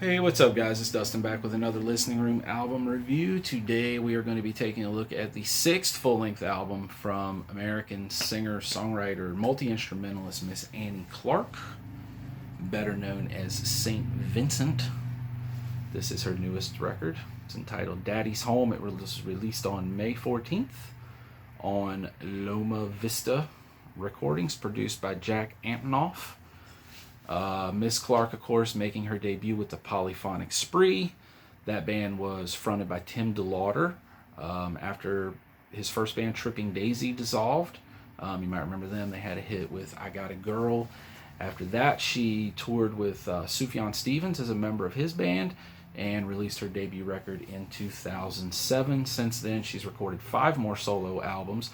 Hey, what's up, guys? It's Dustin back with another Listening Room album review. Today, we are going to be taking a look at the sixth full length album from American singer, songwriter, multi instrumentalist Miss Annie Clark, better known as Saint Vincent. This is her newest record. It's entitled Daddy's Home. It was released on May 14th on Loma Vista Recordings, produced by Jack Antonoff. Miss Clark, of course, making her debut with the Polyphonic Spree. That band was fronted by Tim DeLauder after his first band, Tripping Daisy, dissolved. You might remember them. They had a hit with I Got a Girl. After that, she toured with Sufjan Stevens as a member of his band and released her debut record in 2007. Since then, she's recorded 5 more solo albums,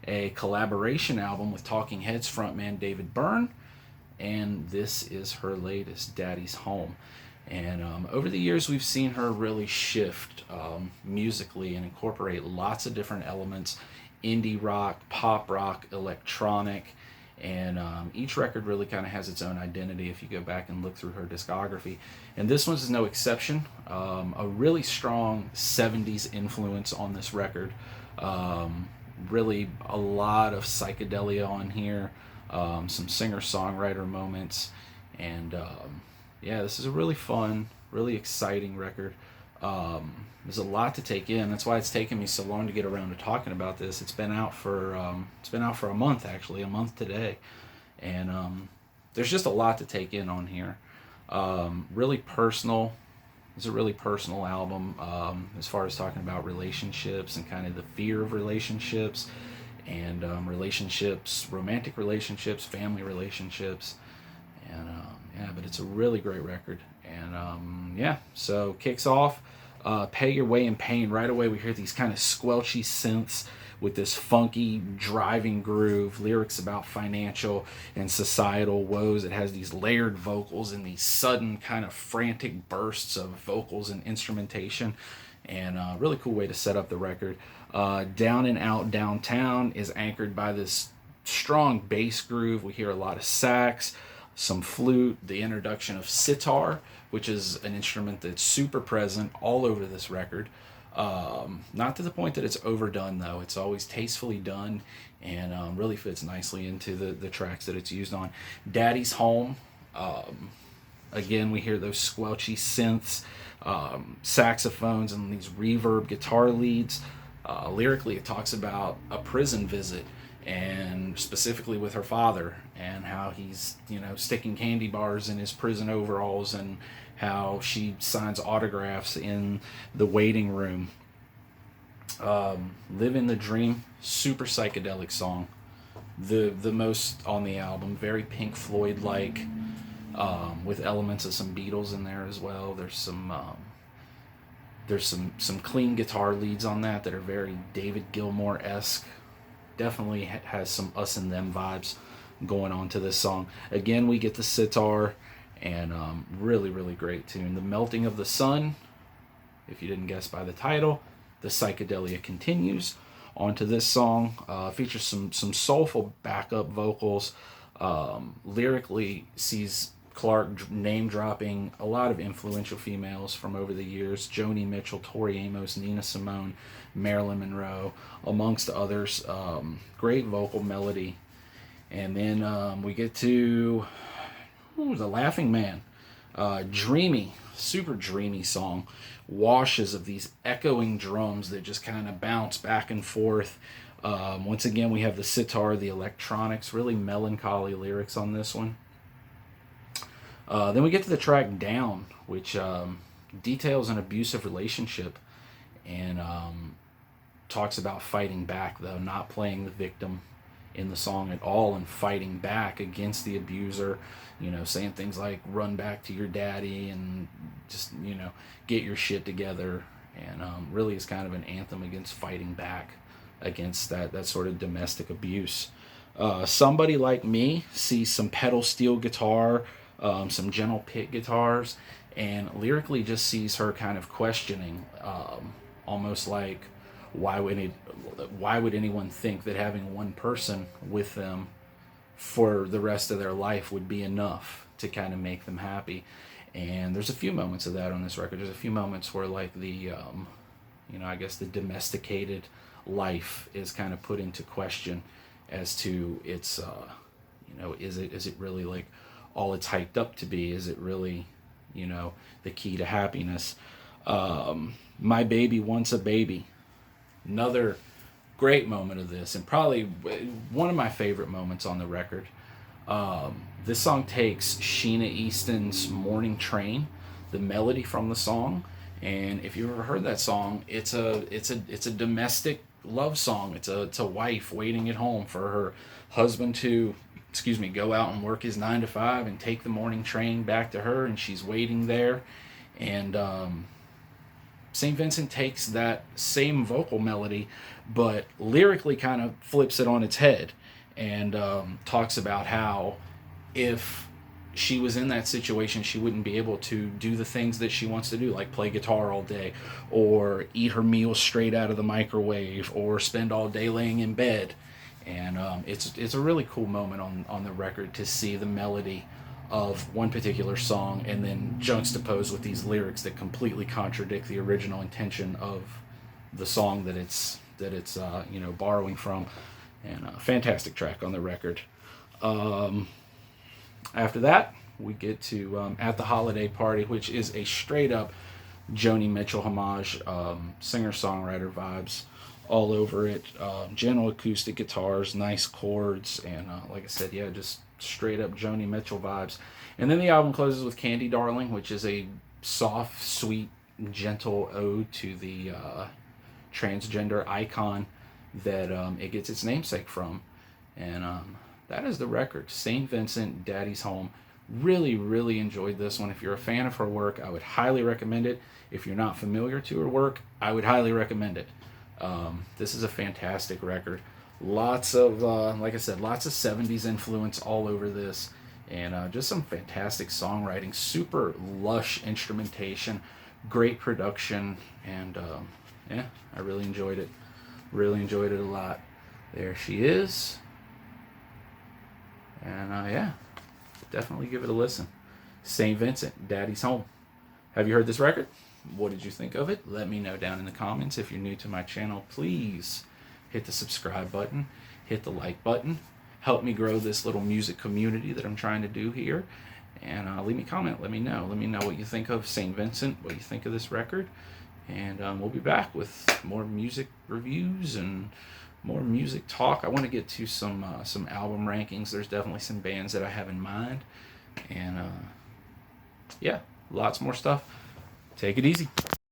a collaboration album with Talking Heads frontman David Byrne, and this is her latest, Daddy's Home. And over the years, we've seen her really shift musically and incorporate lots of different elements: indie rock, pop rock, electronic, and each record really kind of has its own identity if you go back and look through her discography. And this one's no exception. A really strong 70s influence on this record. Really a lot of psychedelia on here. Some singer-songwriter moments, and yeah, this is a really fun, really exciting record. There's a lot to take in. That's why it's taken me so long to get around to talking about this. It's been out for a month, actually, a month today, and there's just a lot to take in on here. Really personal. It's a really personal album as far as talking about relationships and kind of the fear of relationships. And relationships, romantic relationships, family relationships, and yeah, but it's a really great record. And yeah, so kicks off, Pay Your Way in Pain. Right away we hear these kind of squelchy synths with this funky driving groove, lyrics about financial and societal woes. It has these layered vocals and these sudden kind of frantic bursts of vocals and instrumentation, and a really cool way to set up the record. Down and Out Downtown is anchored by this strong bass groove. We hear a lot of sax, some flute, the introduction of sitar, which is an instrument that's super present all over this record. Not to the point that it's overdone, though. It's always tastefully done and really fits nicely into the tracks that it's used on. Daddy's Home. Again, we hear those squelchy synths, saxophones, and these reverb guitar leads. Lyrically, it talks about a prison visit, and specifically with her father, and how he's, sticking candy bars in his prison overalls, and how she signs autographs in the waiting room. Living the Dream, super psychedelic song. The most on the album, very Pink Floyd like, with elements of some Beatles in there as well. There's some clean guitar leads on that are very David Gilmour-esque. Definitely has some Us and Them vibes going on to this song. Again, we get the sitar, and really, really great tune. The Melting of the Sun, if you didn't guess by the title, the psychedelia continues onto this song. Features some soulful backup vocals. Lyrically sees Clark name dropping a lot of influential females from over the years: Joni Mitchell, Tori Amos, Nina Simone, Marilyn Monroe, amongst others. Great vocal melody. And then we get to The Laughing Man. Dreamy, super dreamy song. Washes of these echoing drums that just kind of bounce back and forth. Once again, we have the sitar, the electronics, really melancholy lyrics on this one. Then we get to the track Down, which details an abusive relationship, and talks about fighting back, though, not playing the victim in the song at all, and fighting back against the abuser, saying things like run back to your daddy and just, get your shit together. And really is kind of an anthem against fighting back against that sort of domestic abuse. Somebody Like Me sees some pedal steel guitar, some gentle pit guitars, and lyrically just sees her kind of questioning, almost like, why would anyone think that having one person with them for the rest of their life would be enough to kind of make them happy? And there's a few moments of that on this record. There's a few moments where like the I guess the domesticated life is kind of put into question as to its is it really like all it's hyped up to be? Is it really the key to happiness? My Baby Wants a Baby, another great moment of this, and probably one of my favorite moments on the record. This song takes Sheena Easton's Morning Train, the melody from the song, and if you've ever heard that song, it's a domestic love song. It's a wife waiting at home for her husband to go out and work his 9 to 5 and take the morning train back to her, and she's waiting there. And St. Vincent takes that same vocal melody, but lyrically kind of flips it on its head, and talks about how if she was in that situation, she wouldn't be able to do the things that she wants to do, like play guitar all day, or eat her meals straight out of the microwave, or spend all day laying in bed. And it's a really cool moment on the record to see the melody of one particular song and then juxtaposed with these lyrics that completely contradict the original intention of the song that it's borrowing from. And a fantastic track on the record. After that, we get to At the Holiday Party, which is a straight up Joni Mitchell homage, singer-songwriter vibes all over it. Gentle acoustic guitars, nice chords, and like I said, yeah, just straight up Joni Mitchell vibes. And then the album closes with Candy Darling, which is a soft, sweet, gentle ode to the transgender icon that it gets its namesake from. And that is the record, St. Vincent, Daddy's Home. Really, really enjoyed this one. If you're a fan of her work, I would highly recommend it. If you're not familiar to her work, I would highly recommend it. This is a fantastic record. Lots of, like I said, lots of 70s influence all over this. And just some fantastic songwriting, super lush instrumentation, great production. And yeah, I really enjoyed it. Really enjoyed it a lot. There she is. And yeah, definitely give it a listen. St. Vincent, Daddy's Home. Have you heard this record? What did you think of it? Let me know down in the comments. If you're new to my channel, please hit the subscribe button, hit the like button. Help me grow this little music community that I'm trying to do here. And leave me a comment. Let me know. Let me know what you think of St. Vincent, what you think of this record. And we'll be back with more music reviews and more music talk. I want to get to some album rankings. There's definitely some bands that I have in mind. And yeah, lots more stuff. Take it easy.